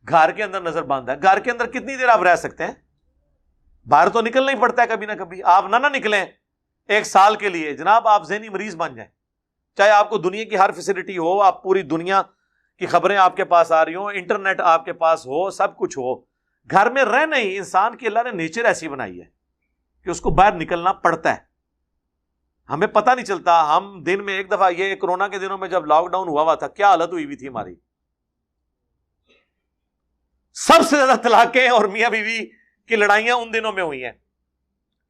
گھر کے اندر نظر بند ہے. گھر کے اندر کتنی دیر آپ رہ سکتے ہیں؟ باہر تو نکلنا ہی پڑتا ہے کبھی نہ کبھی. آپ نہ نکلیں ایک سال کے لیے، جناب آپ ذہنی مریض بن جائیں. چاہے آپ کو دنیا کی ہر فیسلٹی ہو، آپ پوری دنیا کی خبریں آپ کے پاس آ رہی ہوں، انٹرنیٹ آپ کے پاس ہو، سب کچھ ہو، گھر میں رہ نہیں. انسان کی اللہ نے نیچر ایسی بنائی ہے کہ اس کو باہر نکلنا پڑتا ہے. ہمیں پتہ نہیں چلتا. ہم دن میں ایک دفعہ، یہ کورونا کے دنوں میں جب لاک ڈاؤن ہوا تھا، کیا حالت ہوئی تھی ہماری. سب سے زیادہ طلاقیں اور میاں بیوی کی لڑائیاں ان دنوں میں ہوئی ہیں،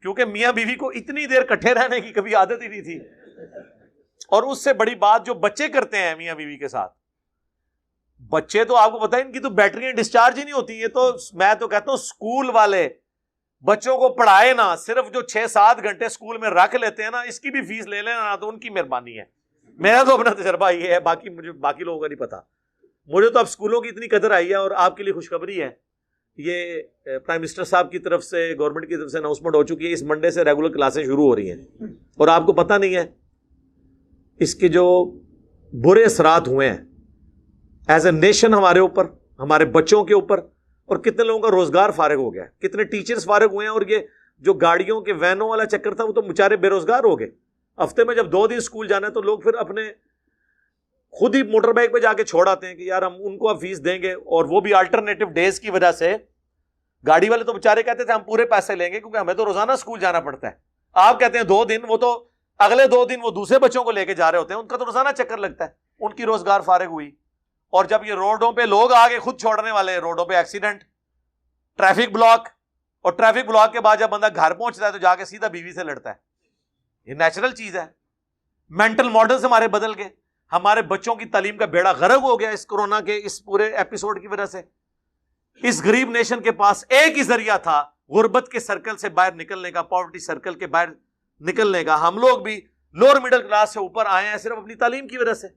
کیونکہ میاں بیوی کو اتنی دیر کٹھے رہنے کی کبھی عادت ہی نہیں تھی. اور اس سے بڑی بات جو بچے کرتے ہیں میاں بیوی کے ساتھ، بچے تو آپ کو پتا ہے ان کی تو بیٹریاں ڈسچارج ہی نہیں ہوتی. یہ تو میں تو کہتا ہوں اسکول والے بچوں کو پڑھائے نا، صرف جو 6-7 گھنٹے اسکول میں رکھ لیتے ہیں نا، اس کی بھی فیس لے لینا تو ان کی مہربانی ہے. میرا تو اپنا تجربہ یہ ہے، باقی مجھے باقی لوگوں کا نہیں پتا. مجھے تو اب اسکولوں کی اتنی قدر آئی ہے. اور آپ کے لیے خوشخبری ہے، یہ پرائم منسٹر صاحب کی طرف سے، گورنمنٹ کی طرف سے اناؤنسمنٹ ہو چکی ہے، اس منڈے سے ریگولر کلاسیں شروع ہو رہی ہیں. اور آپ کو پتہ نہیں ہے اس کے جو برے اثرات ہوئے ہیں ایز اے نیشن ہمارے اوپر، ہمارے بچوں کے اوپر. اور کتنے لوگوں کا روزگار فارغ ہو گیا، کتنے ٹیچرز فارغ ہوئے ہیں. اور یہ جو گاڑیوں کے وینوں والا چکر تھا، وہ تو بیچارے بے روزگار ہو گئے. ہفتے میں جب 2 دن اسکول جانا ہے تو لوگ پھر اپنے خود ہی موٹر بائک پہ جا کے چھوڑ آتے ہیں کہ یار ہم ان کو اب فیس دیں گے. اور وہ بھی الٹرنیٹو ڈیز کی وجہ سے. گاڑی والے تو بیچارے کہتے تھے ہم پورے پیسے لیں گے کیونکہ ہمیں تو روزانہ اسکول جانا پڑتا ہے. آپ کہتے ہیں 2 دن، وہ تو اگلے 2 دن وہ دوسرے بچوں کو لے کے جا رہے ہوتے ہیں، ان کا تو روزانہ چکر لگتا ہے. ان کی روزگار فارغ ہوئی. اور جب یہ روڈوں پہ لوگ آگے خود چھوڑنے والے، روڈوں پہ ایکسیڈنٹ، ٹریفک بلاک. اور ٹریفک بلاک کے بعد جب بندہ گھر پہنچتا ہے تو جا کے سیدھا بیوی سے لڑتا ہے. یہ نیچرل چیز ہے. مینٹل ماڈلز ہمارے بدل گئے. ہمارے بچوں کی تعلیم کا بیڑا غرق ہو گیا اس کورونا کے اس پورے ایپیسوڈ کی وجہ سے. اس غریب نیشن کے پاس ایک ہی ذریعہ تھا غربت کے سرکل سے باہر نکلنے کا، پاورٹی سرکل کے باہر نکلنے کا. ہم لوگ بھی لوور مڈل کلاس سے اوپر آئے ہیں صرف اپنی تعلیم کی وجہ سے.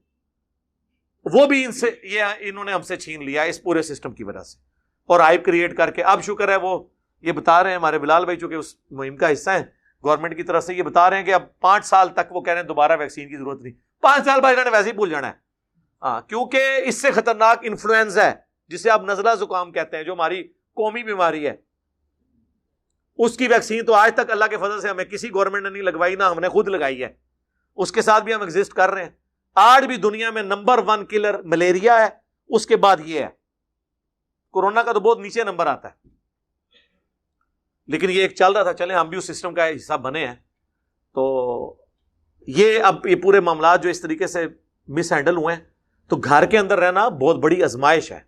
وہ بھی انہوں نے ہم سے چھین لیا اس پورے سسٹم کی وجہ سے. اور ہائپ کریٹ کر کے اب شکر ہے وہ یہ بتا رہے ہیں ہمارے بلال بھائی، چونکہ اس مہم کا حصہ ہیں گورنمنٹ کی طرف سے، یہ بتا رہے ہیں کہ اب 5 سال تک وہ کہہ رہے ہیں دوبارہ ویکسین کی ضرورت نہیں. 5 سال بعد انہوں نے ویسے ہی بھول جانا ہے. کیونکہ اس سے خطرناک انفلوئنزا ہے جسے آپ نزلہ زکام کہتے ہیں، جو ہماری قومی بیماری ہے، اس کی ویکسین تو آج تک اللہ کے فضل سے ہمیں کسی گورنمنٹ نے نہیں لگوائی، نہ ہم نے خود لگائی ہے. اس کے ساتھ بھی ہم ایگزسٹ کر رہے ہیں. آج بھی دنیا میں نمبر 1 کلر ملیریا ہے، اس کے بعد یہ ہے. کورونا کا تو بہت نیچے نمبر آتا ہے. لیکن یہ ایک چل رہا تھا، چلیں ہم بھی اس سسٹم کا حصہ بنے ہیں. تو اب یہ پورے معاملات جو اس طریقے سے مس ہینڈل ہوئے ہیں، تو گھر کے اندر رہنا بہت بڑی آزمائش ہے.